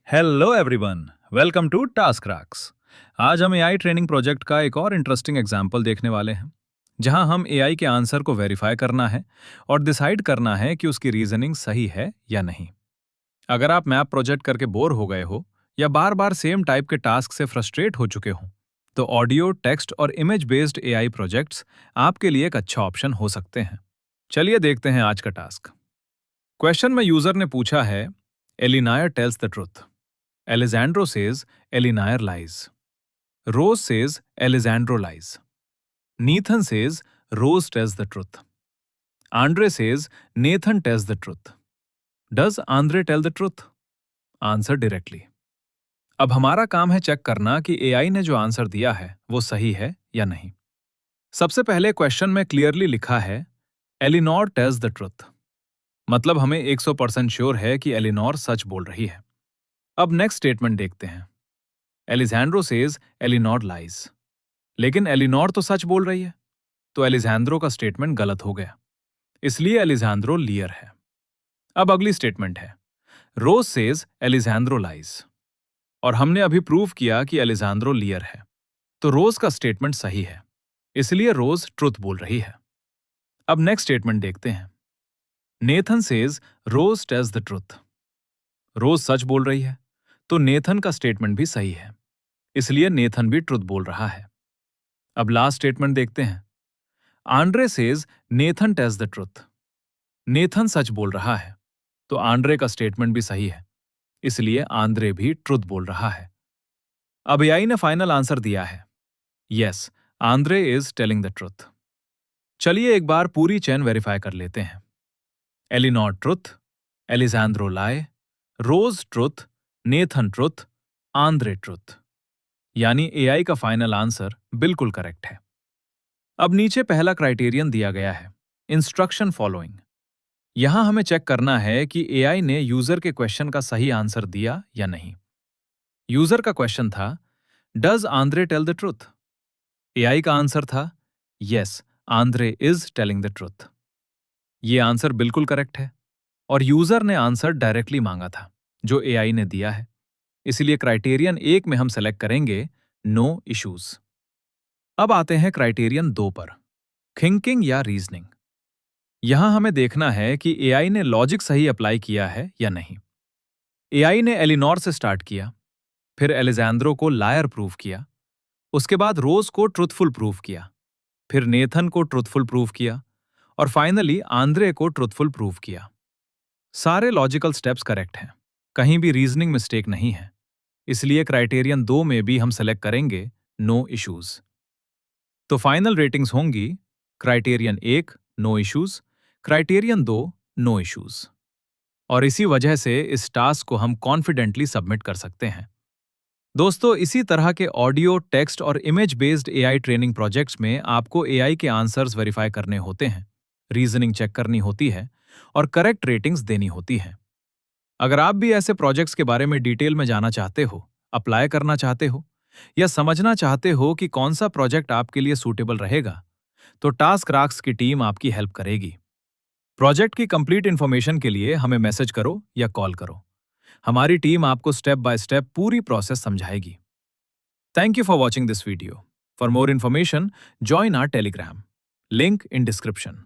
Hello everyone, welcome to task racks. आज हम AI training project का एक और इंटरेस्टिंग एग्जाम्पल देखने वाले हैं, जहां हम एआई के आंसर को वेरीफाई करना है और डिसाइड करना है कि उसकी रीजनिंग सही है या नहीं। अगर आप मैप प्रोजेक्ट करके बोर हो गए हो या बार बार सेम टाइप के टास्क से फ्रस्ट्रेट हो चुके हो, तो ऑडियो, टेक्स्ट और इमेज बेस्ड एआई प्रोजेक्ट्स आपके लिए एक अच्छा ऑप्शन हो सकते हैं। चलिए देखते हैं आज का टास्क। क्वेश्चन में यूजर ने पूछा है, Elinor tells the truth. Alessandro says Elinire lies. Rose says Alessandro lies. Nathan says Rose tells the truth. Andre says Nathan tells the truth. Does Andre tell the truth? Answer directly. अब हमारा काम है check करना कि AI ने जो answer दिया है वो सही है या नहीं। सबसे पहले क्वेश्चन में क्लियरली लिखा है एलिनोर टेल्स द ट्रुथ, मतलब हमें 100% श्योर है कि एलिनोर सच बोल रही है। अब नेक्स्ट स्टेटमेंट देखते हैं। एलिजेंड्रो सेज एलिनोर लाइज, लेकिन एलिनोर तो सच बोल रही है, तो एलिजेंड्रो का स्टेटमेंट गलत हो गया, इसलिए एलिजेंड्रो लियर है। अब अगली स्टेटमेंट है रोज सेज एलिजेंड्रो लाइज, और हमने अभी प्रूव किया कि एलिजेंड्रो लियर है, तो रोज का स्टेटमेंट सही है, इसलिए रोज ट्रुथ बोल रही है। अब नेक्स्ट स्टेटमेंट देखते हैं। Nathan says Rose tells the truth, Rose सच बोल रही है, तो नेथन का स्टेटमेंट भी सही है, इसलिए नेथन भी ट्रुथ बोल रहा है। अब लास्ट स्टेटमेंट देखते हैं। Andre says Nathan tells the truth, Nathan सच बोल रहा है, तो आंड्रे का स्टेटमेंट भी सही है, इसलिए आंद्रे भी ट्रुथ बोल रहा है। अब एआई ने फाइनल आंसर दिया है, yes, Andre is telling the truth. चलिए एक बार पूरी चेन वेरीफाई कर लेते हैं। Elinor truth, Alessandro lie, Rose truth, Nathan truth, Andre truth, यानी एआई का फाइनल आंसर बिल्कुल करेक्ट है। अब नीचे पहला क्राइटेरियन दिया गया है, इंस्ट्रक्शन फॉलोइंग। यहां हमें चेक करना है कि एआई ने यूजर के क्वेश्चन का सही आंसर दिया या नहीं। यूजर का क्वेश्चन था does Andre tell the truth. AI का आंसर था yes, Andre is telling the truth. ये आंसर बिल्कुल करेक्ट है, और यूजर ने आंसर डायरेक्टली मांगा था जो एआई ने दिया है, इसलिए क्राइटेरियन 1 में हम सेलेक्ट करेंगे नो इश्यूज। अब आते हैं क्राइटेरियन 2 पर, थिंकिंग या रीजनिंग। यहां हमें देखना है कि एआई ने लॉजिक सही अप्लाई किया है या नहीं। एआई ने एलिनोर से स्टार्ट किया, फिर एलेजेंड्रो को लायर प्रूव किया, उसके बाद रोज को ट्रुथफुल प्रूव किया, फिर नेथन को ट्रुथफुल प्रूव किया, और फाइनली आंद्रे को ट्रुथफुल प्रूव किया। सारे लॉजिकल स्टेप्स करेक्ट हैं, कहीं भी रीजनिंग मिस्टेक नहीं है, इसलिए क्राइटेरियन 2 में भी हम सेलेक्ट करेंगे नो इश्यूज। तो फाइनल रेटिंग्स होंगी criterion 1 no issues, criterion 2 no issues, और इसी वजह से इस टास्क को हम कॉन्फिडेंटली सबमिट कर सकते हैं। दोस्तों, इसी तरह के ऑडियो, टेक्स्ट और image based AI training projects में आपको एआई के आंसर्स वेरीफाई करने होते हैं, रीजनिंग चेक करनी होती है और करेक्ट रेटिंग्स देनी होती हैं। अगर आप भी ऐसे प्रोजेक्ट्स के बारे में डिटेल में जाना चाहते हो, अप्लाई करना चाहते हो, या समझना चाहते हो कि कौन सा प्रोजेक्ट आपके लिए सूटेबल रहेगा, तो टास्क रैक्स की टीम आपकी हेल्प करेगी। प्रोजेक्ट की कंप्लीट इन्फॉर्मेशन के लिए हमें मैसेज करो या कॉल करो, हमारी टीम आपको स्टेप बाय स्टेप पूरी प्रोसेस समझाएगी। Thank you for watching this video. For more information, join our Telegram, link in description.